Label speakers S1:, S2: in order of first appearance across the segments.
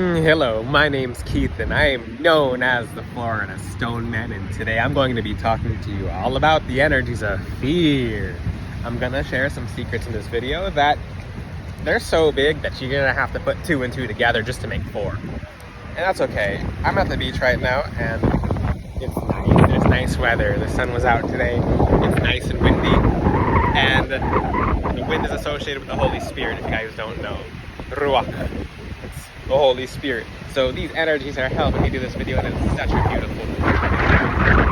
S1: Hello, my name's Keith and I am known as the Florida Stone Man, and today I'm going to be talking to you all about the energies of fear. I'm gonna share some secrets in this video that they're so big that you're gonna have to put two and two together just to make four. And that's okay. I'm at the beach right now and it's nice. There's nice weather. The sun was out today. It's nice and windy, and the wind is associated with the Holy Spirit, if you guys don't know. Ruach. It's the Holy Spirit. So these energies are helping me do this video, and it's such a beautiful thing.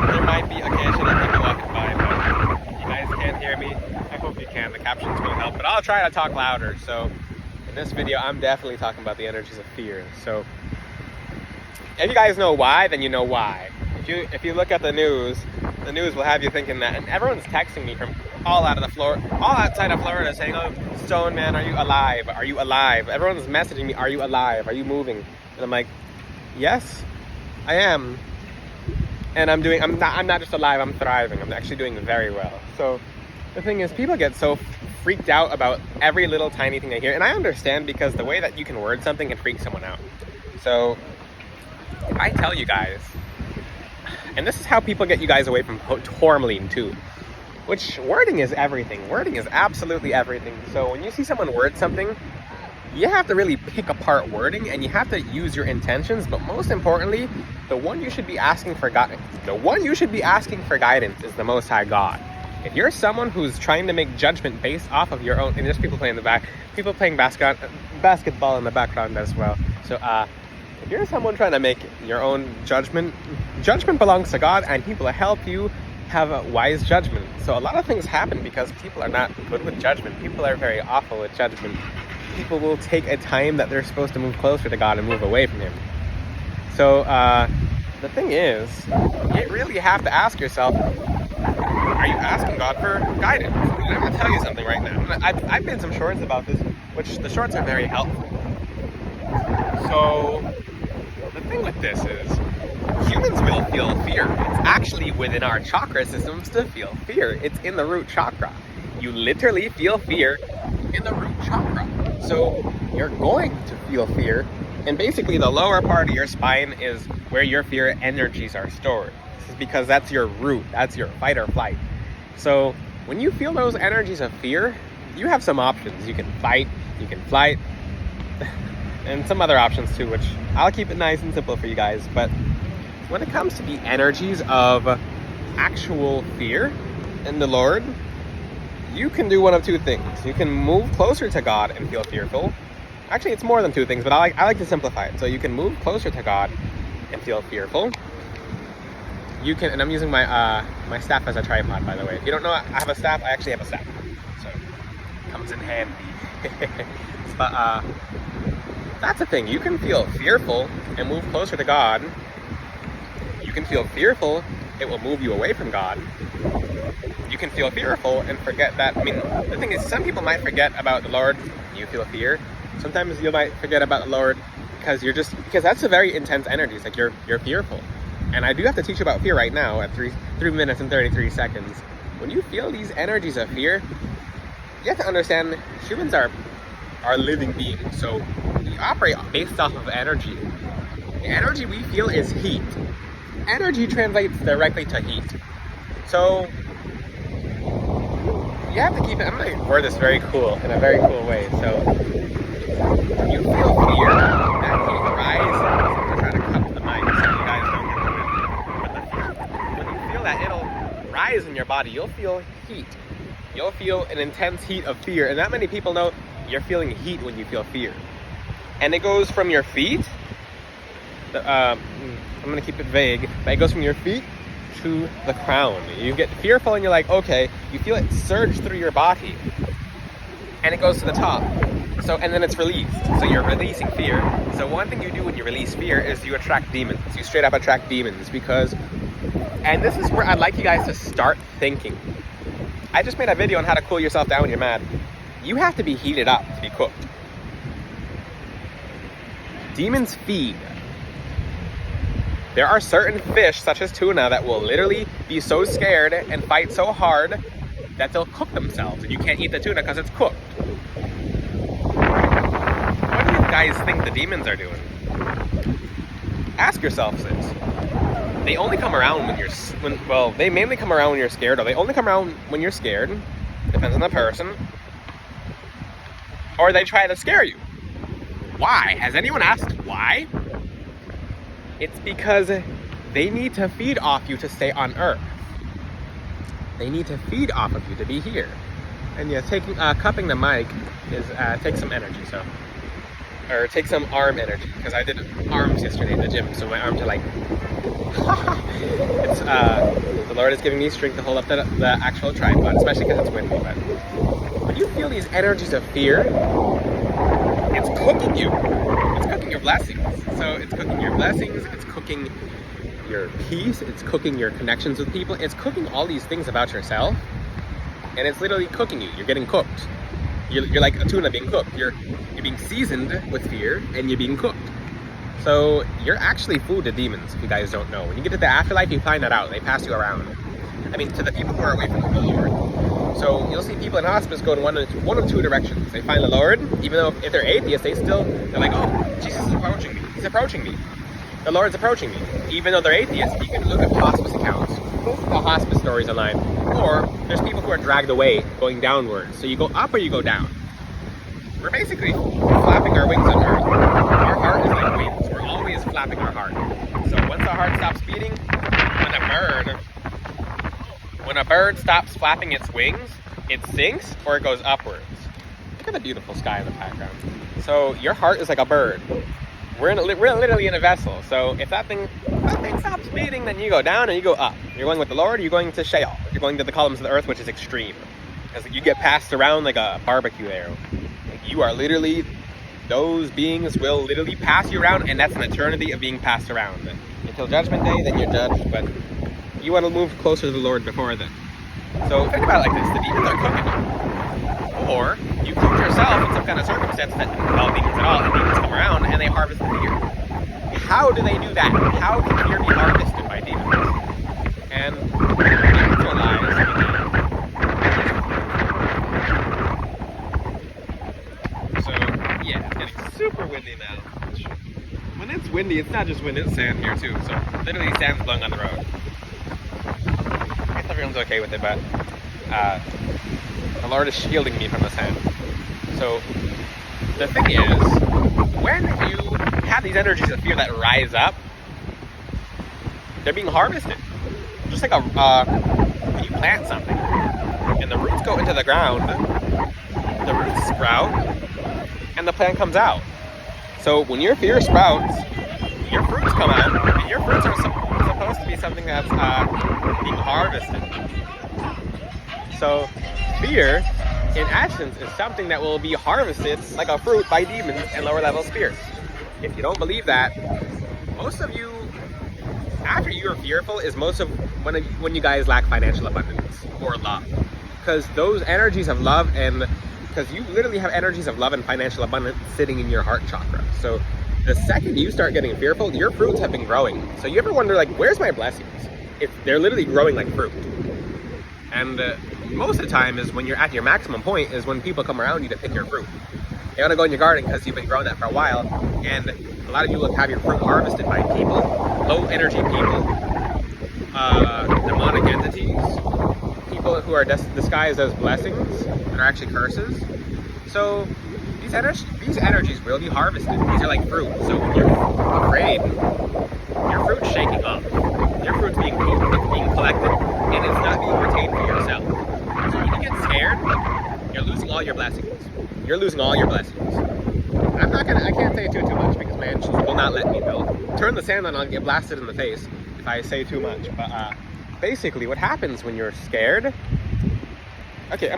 S1: There might be occasionally people walking by, but if you guys can't hear me, I hope you can. The captions will help, but I'll try to talk louder. So in this video, I'm definitely talking about the energies of fear. So if you guys know why, then you know why. If you look at the news will have you thinking that, and everyone's texting me from all outside of Florida saying, "Oh, Stone Man, are you alive? Are you alive?" Everyone's messaging me, "Are you alive? Are you moving?" And I'm like, "Yes, I am." And I'm not just alive, I'm thriving. I'm actually doing very well. So the thing is, people get so freaked out about every little tiny thing they hear, and I understand, because the way that you can word something can freak someone out. So I tell you guys, and this is how people get you guys away from tourmaline too, which wording is everything. Wording is absolutely everything. So when you see someone word something, you have to really pick apart wording, and you have to use your intentions. But most importantly, the one you should be asking for guidance is the Most High God. If you're someone who's trying to make judgment based off of your own, and there's people playing basketball in the background as well. So if you're someone trying to make your own judgment belongs to God, and He will help you have a wise judgment. So a lot of things happen because people are not good with judgment. People are very awful with judgment. People will take a time that they're supposed to move closer to God and move away from Him. So the thing is, you really have to ask yourself, are you asking God for guidance? And I'm going to tell you something right now. I've made some shorts about this, which the shorts are very helpful. So the thing with this is, humans will feel fear. It's actually within our chakra systems to feel fear. It's in the root chakra. You literally feel fear in the root chakra. So you're going to feel fear, and basically the lower part of your spine is where your fear energies are stored. This is because that's your root. That's your fight or flight. So when you feel those energies of fear, you have some options. You can fight, you can flight, and some other options too, which I'll keep it nice and simple for you guys. But when it comes to the energies of actual fear in the Lord, you can do one of two things. You can move closer to God and feel fearful. Actually, it's more than two things, but I like to simplify it. So you can move closer to God and feel fearful. You can, and I'm using my my staff as a tripod, by the way. If you don't know I have a staff, I actually have a staff. So it comes in handy. But that's the thing. You can feel fearful and move closer to God. You can feel fearful, it will move you away from God. You can feel fearful and forget that. I mean, the thing is, some people might forget about the Lord. You feel fear. Sometimes you might forget about the Lord because that's a very intense energy. It's like you're fearful. And I do have to teach you about fear right now at 3 minutes and 33 seconds. When you feel these energies of fear, you have to understand humans are living beings. So we operate based off of energy. The energy we feel is heat. Energy translates directly to heat. So you have to keep it. I'm going to word this in a very cool way. So when you feel fear, that heat rises. I'm trying to cut the mic so you guys don't get the wind. But when you feel that, it'll rise in your body. You'll feel heat. You'll feel an intense heat of fear. And not many people know you're feeling heat when you feel fear. And it goes from your feet. I'm going to keep it vague, but it goes from your feet to the crown. You get fearful and you're like, okay, you feel it surge through your body, and it goes to the top. So, and then it's released. So you're releasing fear. So one thing you do when you release fear is you attract demons. You straight up attract demons and this is where I'd like you guys to start thinking. I just made a video on how to cool yourself down when you're mad. You have to be heated up to be cooked. Demons feed. There are certain fish, such as tuna, that will literally be so scared and fight so hard that they'll cook themselves, and you can't eat the tuna because it's cooked. What do you guys think the demons are doing? Ask yourself this. They only come around they mainly come around when you're scared, or they only come around when you're scared. Depends on the person. Or they try to scare you. Why? Has anyone asked why? It's because they need to feed off you to stay on Earth. They need to feed off of you to be here. And yeah, cupping the mic is takes some energy, or take some arm energy, because I did arms yesterday in the gym, so my arms are like it's the Lord is giving me strength to hold up the actual tripod, especially because it's windy. But when you feel these energies of fear, it's cooking you. It's cooking your blessings. So it's cooking your blessings, it's cooking your peace, it's cooking your connections with people, it's cooking all these things about yourself, and it's literally cooking you. You're getting cooked. You're like a tuna being cooked. You're being seasoned with fear, and you're being cooked. So you're actually food to demons, if you guys don't know. When you get to the afterlife, you find that out. They pass you around. I mean, to the people who are away from the Lord. So you'll see people in hospice go in one of two directions. They find the Lord, even though if they're atheists, they're like, oh, Jesus is approaching me. He's approaching me. The Lord's approaching me. Even though they're atheists, you can look at hospice accounts, the hospice stories online. Or there's people who are dragged away, going downwards. So you go up or you go down. We're basically flapping our wings on Earth. Our heart is like wings. We're always flapping our heart. So once the heart stops beating, when a bird stops flapping its wings, it sinks or it goes upwards. Look at the beautiful sky in the background. So your heart is like a bird. We're literally in a vessel. So if that thing stops beating, then you go down and you go up. You're going with the Lord, you're going to Sheol. You're going to the columns of the earth, which is extreme. Because you get passed around like a barbecue arrow. You are literally, those beings will literally pass you around, and that's an eternity of being passed around. Until Judgment Day, then you're judged, but you want to move closer to the Lord before then. So think about it like this, the demons are cooking you. Or you cook yourself in some kind of circumstance that involve demons at all, and demons come around and they harvest the fear. How do they do that? How can fear be harvested by demons? And the answer lies super windy now. When it's windy, it's not just wind, it's sand here too. So literally sand's blowing on the road. I guess everyone's okay with it, but the Lord is shielding me from the sand. So the thing is, when you have these energies of fear that rise up, they're being harvested. Just like when you plant something and the roots go into the ground, the roots sprout and the plant comes out. So when your fear sprouts, your fruits come out, and your fruits are supposed to be something that's being harvested. So fear, in essence, is something that will be harvested like a fruit by demons and lower level spirits. If you don't believe that, most of you, after you're fearful, is most of when you guys lack financial abundance or love. Because those energies of love because you literally have energies of love and financial abundance sitting in your heart chakra. So the second you start getting fearful, your fruits have been growing. So you ever wonder, like, where's my blessings? They're literally growing like fruit. And most of the time is when you're at your maximum point is when people come around you to pick your fruit. They want to go in your garden because you've been growing that for a while. And a lot of you will have your fruit harvested by people, low energy people, demonic entities, people who are disguised as blessings and are actually curses. So these energies will be harvested. These are like fruit. So when you're afraid, your fruit's shaking off. Your fruit's being cooked, it's being collected, and it's not being retained for yourself. So when you get scared, you're losing all your blessings. You're losing all your blessings. And I can't say too much because my angels will not let me. They'll turn the sand on and I'll get blasted in the face if I say too much. But basically what happens when you're scared, okay,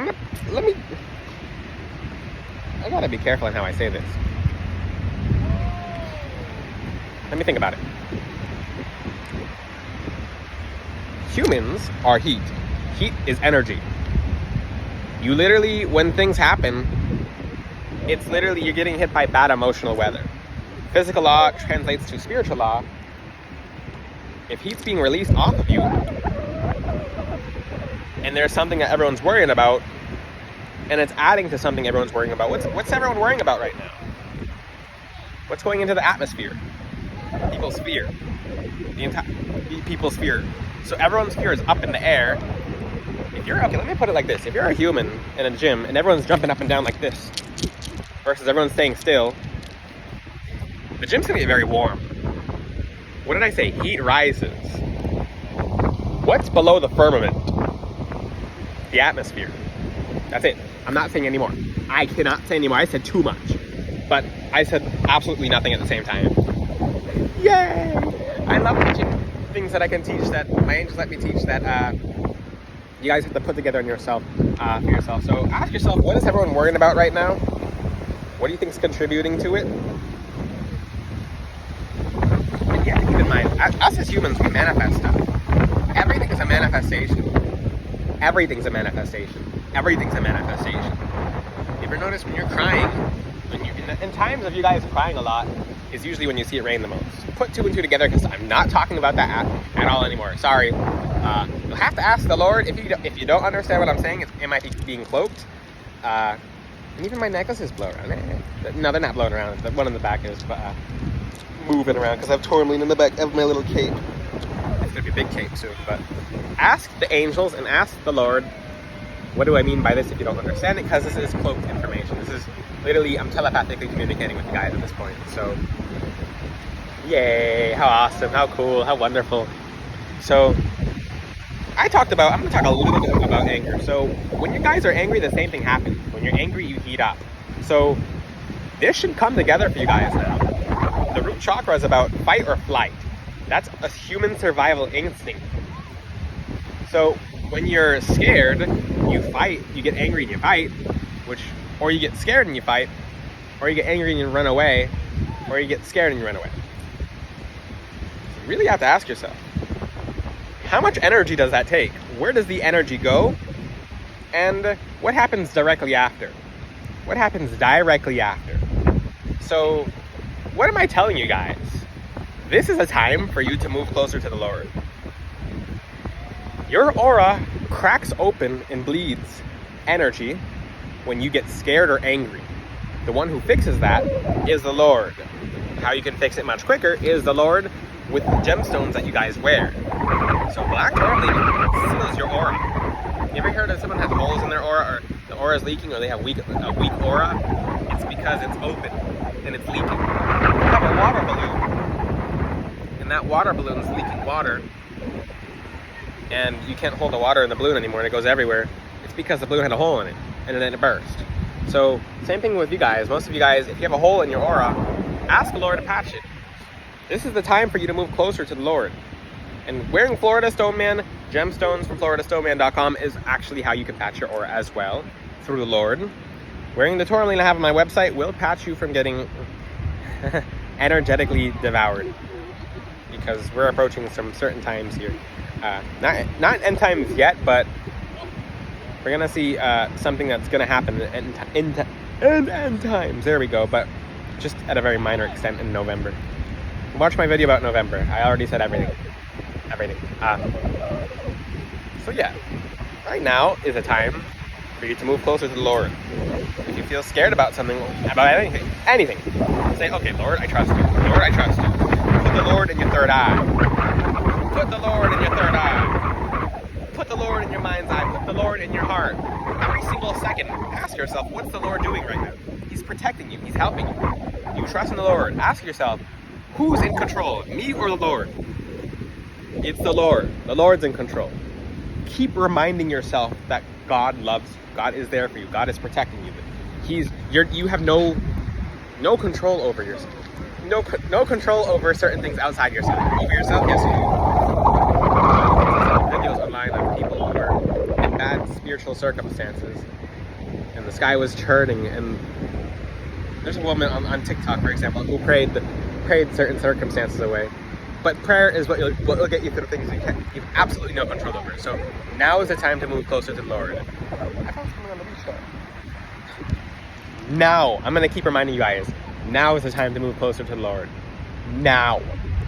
S1: I gotta be careful in how I say this. Let me think about it. Humans are heat. Heat is energy. You literally, when things happen, it's literally you're getting hit by bad emotional weather. Physical law translates to spiritual law. If heat's being released off of you, and there's something that everyone's worrying about, and it's adding to something everyone's worrying about. What's everyone worrying about right now? What's going into the atmosphere? people's fear. The entire people's fear. So everyone's fear is up in the air. If you're okay, let me put it like this: if you're a human in a gym and everyone's jumping up and down like this, versus everyone's staying still, the gym's gonna get very warm. What did I say? Heat rises. What's below the firmament? The atmosphere. That's it. I'm not saying anymore. I cannot say anymore. I said too much. But I said absolutely nothing at the same time. Yay! I love teaching things that I can teach, that my angels let me teach, that you guys have to put together in yourself, for yourself. So ask yourself, what is everyone worrying about right now? What do you think is contributing to it? And you have to keep in mind, us as humans, we manifest stuff. Everything is a manifestation. Everything's a manifestation. Everything's a manifestation. You ever notice when you're crying, in times of you guys crying a lot, is usually when you see it rain the most. Put two and two together, because I'm not talking about that at all anymore. Sorry. You'll have to ask the Lord if you don't understand what I'm saying. It might be being cloaked. And even my necklaces blow around. No, they're not blowing around. The one in the back is moving around because I have tourmaline in the back of my little cape. It's gonna be a big cape soon. But ask the angels and ask the Lord, what do I mean by this if you don't understand it? Because this is cloaked information. This is literally, I'm telepathically communicating with you guys at this point. So, yay, how awesome, how cool, how wonderful. So, I'm going to talk a little bit about anger. So, when you guys are angry, the same thing happens. When you're angry, you heat up. So, this should come together for you guys now. The root chakra is about fight or flight. That's a human survival instinct. So, when you're scared, you fight, you get angry and you fight, or you get scared and you fight, or you get angry and you run away, or you get scared and you run away. You really have to ask yourself, how much energy does that take? Where does the energy go? And what happens directly after? What happens directly after? So, what am I telling you guys? This is a time for you to move closer to the Lord. Your aura cracks open and bleeds energy when you get scared or angry. The one who fixes that is the Lord. How you can fix it much quicker is the Lord with the gemstones that you guys wear. So black tourmaline seals your aura. You ever heard of someone has holes in their aura, or the aura is leaking, or they have a weak aura? It's because it's open and it's leaking. You have a water balloon, and that water balloon is leaking water, and you can't hold the water in the balloon anymore and it goes everywhere. It's because the balloon had a hole in it and then it burst. So same thing with you guys. Most of you guys, if you have a hole in your aura, ask the Lord to patch it. This is the time for you to move closer to the Lord. And wearing Florida Stoneman gemstones from floridastoneman.com is actually how you can patch your aura as well, through the Lord. Wearing the tourmaline I have on my website will patch you from getting energetically devoured, because we're approaching some certain times here. Not end times yet, but we're gonna see something that's gonna happen in end times. There we go. But just at a very minor extent in November. Watch my video about November. I already said everything. So yeah, right now is a time for you to move closer to the Lord. If you feel scared about something, about anything, say, okay, Lord, I trust you. Lord, I trust you. Put the Lord in your third eye. Put the Lord in your third eye. Put the Lord in your mind's eye. Put the Lord in your heart. Every single second, ask yourself, what's the Lord doing right now? He's protecting you. He's helping you. You trust in the Lord. Ask yourself, who's in control, me or the Lord? It's the Lord. The Lord's in control. Keep reminding yourself that God loves you. God is there for you. God is protecting you. You have no control over yourself. No control over certain things outside yourself. Over yourself, yes, you do. Videos online of people who are in bad spiritual circumstances, and the sky was churning, and there's a woman on TikTok, for example, who prayed certain circumstances away. But prayer is what will get you through things you have absolutely no control over. So now is the time to move closer to the Lord. I found something on the beach there. Now, I'm going to keep reminding you guys, now is the time to move closer to the Lord. Now.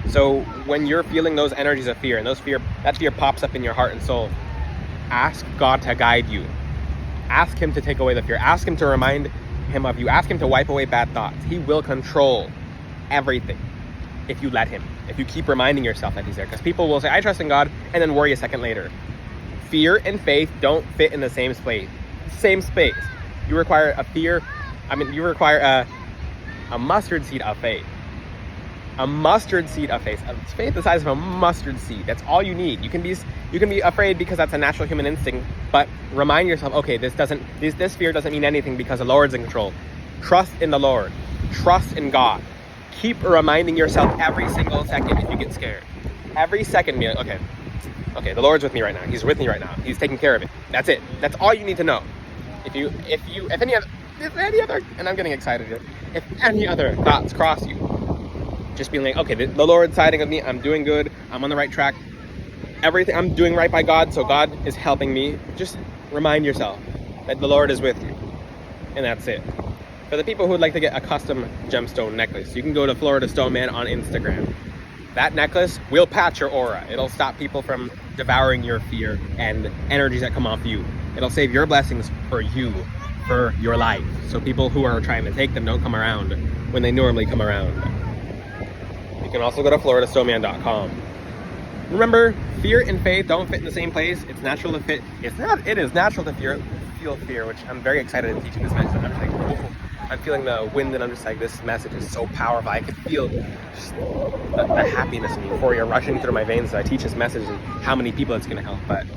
S1: So when you're feeling those energies of fear, and that fear pops up in your heart and soul, ask God to guide you. Ask Him to take away the fear. Ask Him to remind Him of you. Ask Him to wipe away bad thoughts. He will control everything. if you let him, if you keep reminding yourself that he's there. Because people will say, I trust in God, and then worry a second later. Fear and faith don't fit in the same space. You require you require a mustard seed of faith. A mustard seed of faith. Faith the size of a mustard seed. That's all you need. You can be afraid because that's a natural human instinct, but remind yourself, okay, this fear doesn't mean anything because the Lord's in control. Trust in the Lord. Trust in God. Keep reminding yourself every single second if you get scared. Every second, be like, okay, the Lord's with me right now. He's with me right now. He's taking care of it. That's it. That's all you need to know. If any other, and I'm getting excited here, if any other thoughts cross you, just being like, okay, the Lord's siding with me. I'm doing good. I'm on the right track. Everything I'm doing right by God, so God is helping me. Just remind yourself that the Lord is with you, and that's it. For the people who would like to get a custom gemstone necklace, you can go to Florida Stone Man on Instagram. That necklace will patch your aura. It'll stop people from devouring your fear and energies that come off you. It'll save your blessings for you, for your life. So people who are trying to take them don't come around when they normally come around. You can also go to floridastoneman.com. Remember, fear and faith don't fit in the same place. It's natural to fit. It is natural to feel fear, which I'm very excited to teach in this message. I'm just like, I'm feeling the wind, and I'm just like, this message is so powerful. I can feel just the happiness and euphoria rushing through my veins as I teach this message and how many people it's going to help. But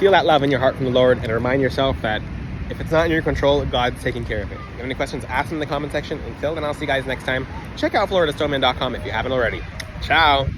S1: feel that love in your heart from the Lord, and remind yourself that if it's not in your control, God's taking care of it. If you have any questions, ask them in the comment section. Until then, I'll see you guys next time. Check out floridastoneman.com if you haven't already. Ciao.